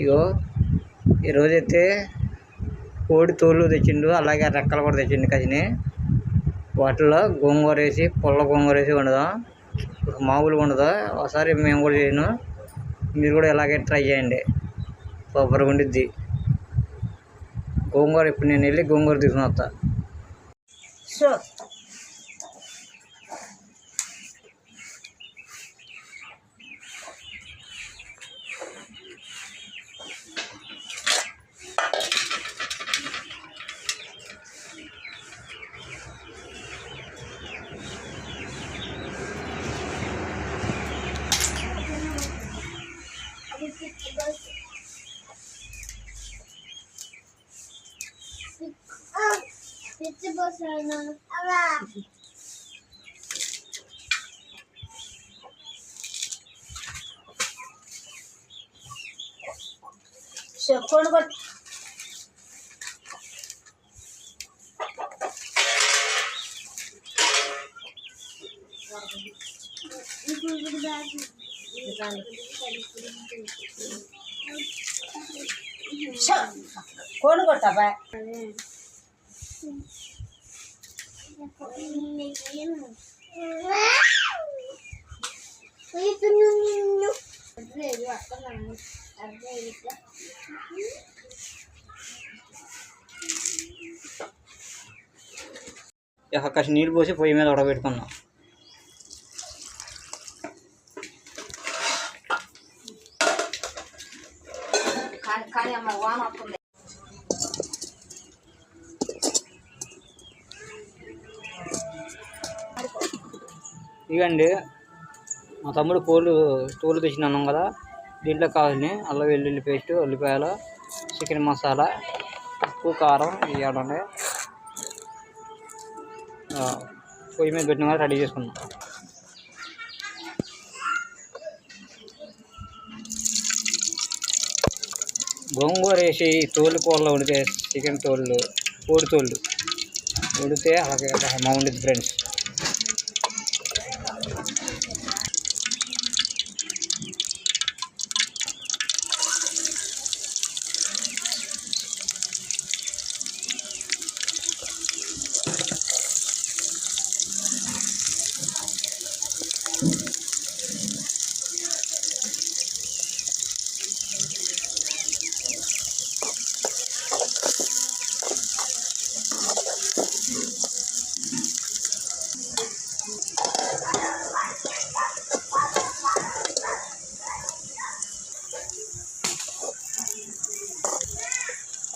ఇగో ఈరోజైతే కోడి తోలు తెచ్చిండు, అలాగే రెక్కలు కూడా తెచ్చిండు కసిని. వాటిలో గోంగూర వేసి పుల్ల గోంగూర వేసి వండుదాం. మామూలుగా ఉండదు. ఒకసారి మేము కూడా చేయను, మీరు కూడా ఇలాగే ట్రై చేయండి, సూపర్గా ఉండిద్ది. గోంగూర ఇప్పుడు నేను వెళ్ళి గోంగూర తీసుకుని వస్తా. సో कोण कोण कोण करता बाय కాసి నీళ్ళు పోసి పొయ్యి మీద ఉడకబెట్టుకున్నాం. ఇవండి మా తమ్ముడు తోలు తెచ్చినాం కదా, దీంట్లో కావాలని అల్లం వెల్లుల్లి పేస్ట్, ఉల్లిపాయలు, చికెన్ మసాలా, ఉప్పు, కారం ఇవ్వండి. పొయ్యి మీద పెట్టిన కదా రెడీ చేసుకున్నాం. గోంగూర వేసి తోలు కూరలో ఉడితే చికెన్ తోళ్ళు, కోడి తోళ్ళు ఉడితే అలాగే బాగుంటుంది ఫ్రెండ్స్.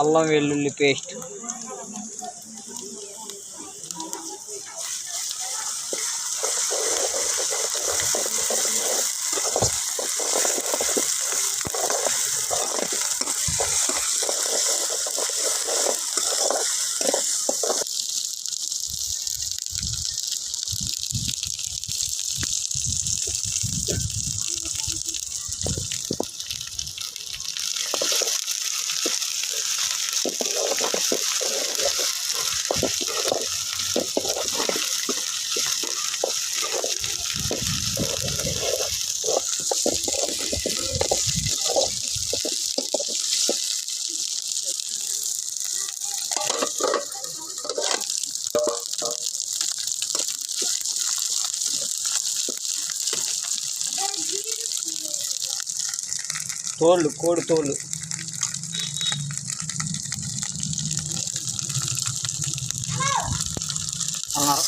అల్లం వెల్లుల్లి పేస్ట్, కోడి తోళ్ళు అన్నారు.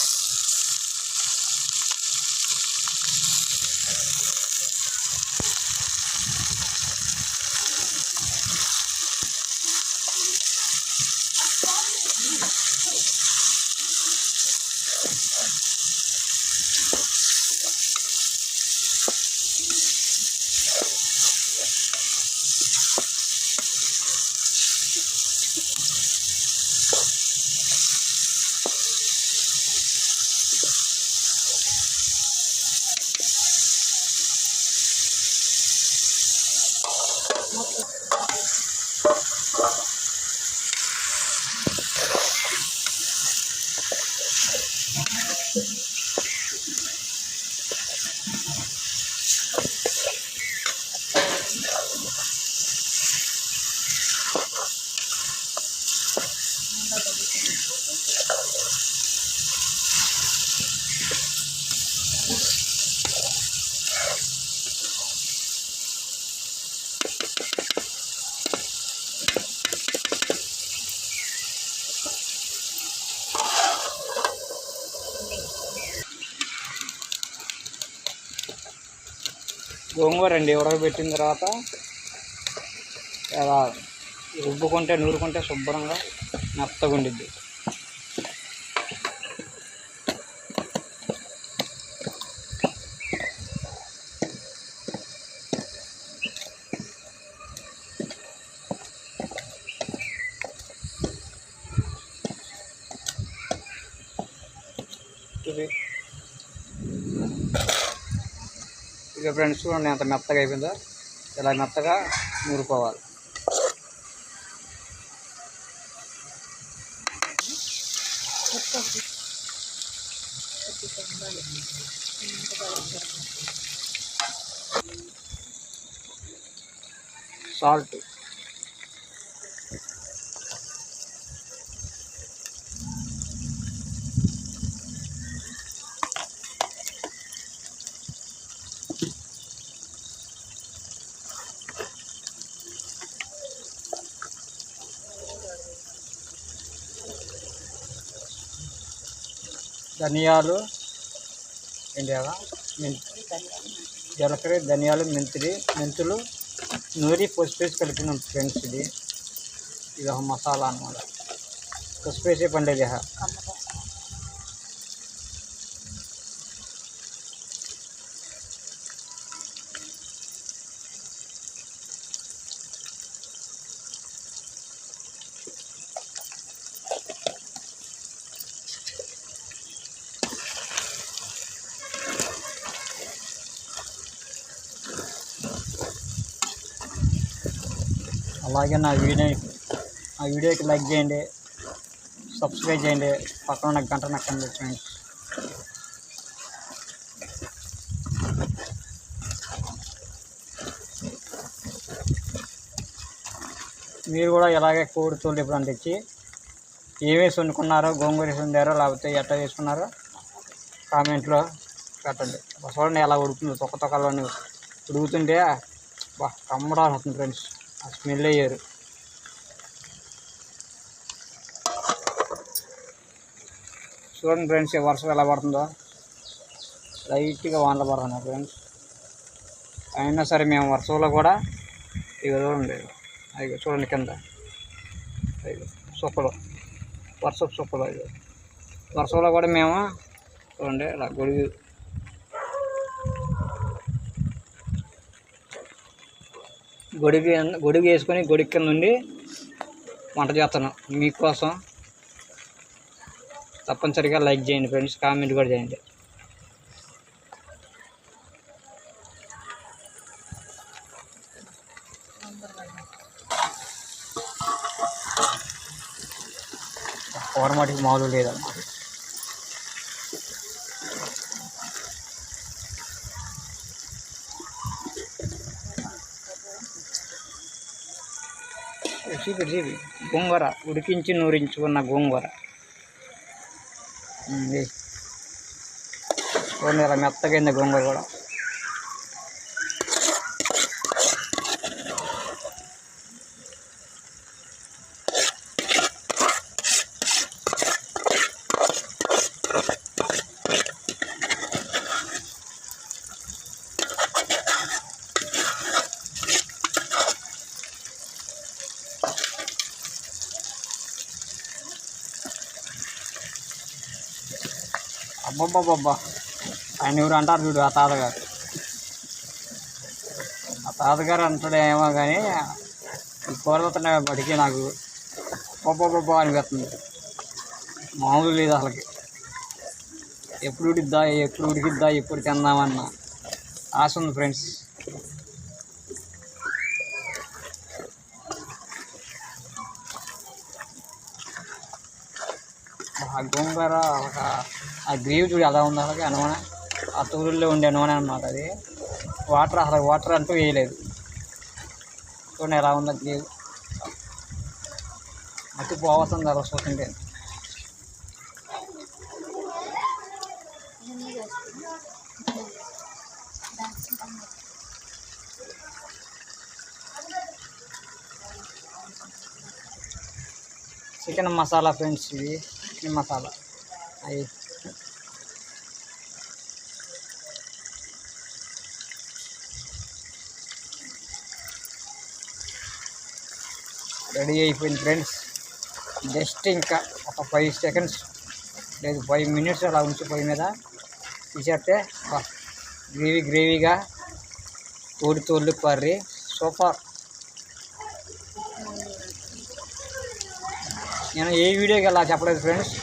గోంగూర అండి ఉడకబెట్టిన తర్వాత ఇలా రుబ్బుకుంటే నూరుకుంటే శుభ్రంగా మెత్తగా ఉండిద్ది. ఇక ఫ్రెండ్స్ చూడండి ఎంత మెత్తగా అయిపోయిందో. ఇలా మెత్తగా నూరుకోవాలి. సాల్ట్, ధనియాలు ఏంటిగా జీలకర్ర, ధనియాలు, మెంతులు నూరి పసుపేసి కలిపిన ఫ్రెండ్స్. ఇది ఒక మసాలా అన్నమాట. పసుపేసి పండేది. అలాగే నా వీడియోకి లైక్ చేయండి, సబ్స్క్రైబ్ చేయండి, పక్కన ఉన్న గంట నొక్కండి ఫ్రెండ్స్. మీరు కూడా ఇలాగే కోడి తోలు ఎప్పుడైనా తెచ్చి ఏమేసి వండుకున్నారో, గోంగూర వేసి వండారో లేకపోతే ఎట్లా చేసుకున్నారో కామెంట్లో పెట్టండి. చూడండి ఎలా ఉడుకుతుంది, తొక్కలోని ఉడుకుతుంటే కమ్మడాలు వస్తుంది ఫ్రెండ్స్. ఆ స్మెల్ అయ్యారు. చూడండి ఫ్రెండ్స్ వర్షం ఎలా పడుతుందో. లైట్గా వానలు పడుతున్నాయి ఫ్రెండ్స్. అయినా సరే మేము వర్షంలో కూడా ఇక చూడండి, అవి చూడండి కింద అవి సుక్కలు, వర్షపు సుక్కలు. అవి వర్షంలో కూడా మేము చూడండి ఇలా గొడుగు వేసుకొని గొడుగు కింద నుండి వంట చేస్తున్నాం మీకోసం. తప్పనిసరిగా లైక్ చేయండి ఫ్రెండ్స్, కామెంట్ కూడా చేయండి. కూర మటుకు మామూలు లేదన్నమాట. చూపి గోంగూర ఉడికించి నూరించుకున్న గోంగూర చూడండి ఇలా మెత్తగైంది గోంగూర కూడా. అబ్బబ్బబ్బబ్బా, ఆయన ఎవరు అంటారు చూడు, ఆ తాతగారు అంటాడు ఏమో కానీ ఈ కూరలుతున్నాయి బడికి నాకు అబ్బబ్బబ్బా అనిపిస్తుంది. మామూలు లేదు అసలుకి. ఎప్పుడు ఉడికిద్దా ఎప్పుడు తిందామన్న ఆశ ఉంది ఫ్రెండ్స్. ఆ గోంగూర ఆ గ్రేవీ చూడు ఎలా ఉంది. అలాగే నూనె ఆ తూరుల్లో ఉండే నూనె అన్నమాట. అది వాటర్ అంటూ వేయలేదు. చూడండి ఎలా ఉందో గ్రేవీ. మట్టి పోవస్తుంది అలా చూస్తుంటే. చికెన్ మసాలా ఫ్రెండ్స్, ఇవి చికెన్ మసాలా. అవి రెడీ అయిపోయింది ఫ్రెండ్స్. జస్ట్ ఇంకా ఒక 5 సెకండ్స్ లేదు 5 మినిట్స్ అలా ఉంచి పొయ్యి మీద తీసేస్తే గ్రేవీగా కోడి తోలు కర్రీ సూపర్. నేను ఏ వీడియోకి ఇలా చెప్పలేదు ఫ్రెండ్స్,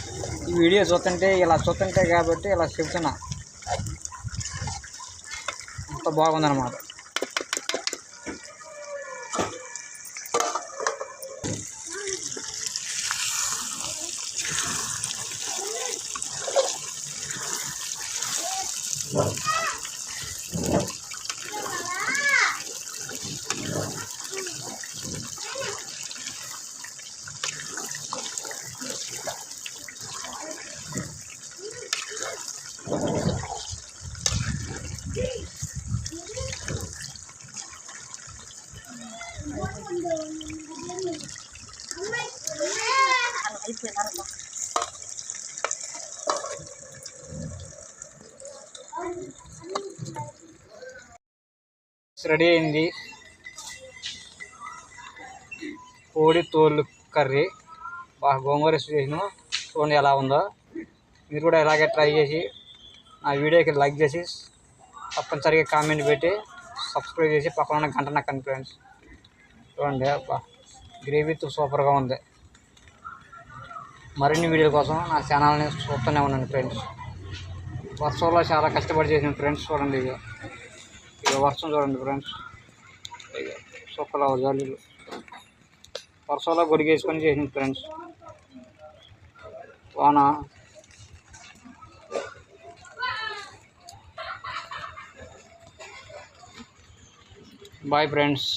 ఈ వీడియో చూస్తుంటే కాబట్టి ఇలా చెప్తున్నా. అంత బాగుందన్నమాట. రెడీ అయింది కోడి తోలు కర్రీ. బాగా గోంగూర చేసాను, చూడండి ఎలా ఉందో. మీరు కూడా ఇలాగే ట్రై చేసి నా వీడియోకి లైక్ చేసి తప్పనిసరిగా కామెంట్ పెట్టి సబ్స్క్రైబ్ చేసి పక్కన ఉన్న గంట నొక్కండి ఫ్రెండ్స్. చూడండి గ్రేవీతో సూపర్గా ఉంది. మరిన్ని వీడియోల కోసం నా ఛానల్ని చూస్తూనే ఉన్నాను ఫ్రెండ్స్. వర్షంలో చాలా కష్టపడి చేసిన ఫ్రెండ్స్. చూడండి ఇక వర్షం చూడండి ఫ్రెండ్స్, సూపర్ జల్లులు వర్షంలో గొడిగేసుకొని చేసింది ఫ్రెండ్స్. వాన బాయ్ ఫ్రెండ్స్.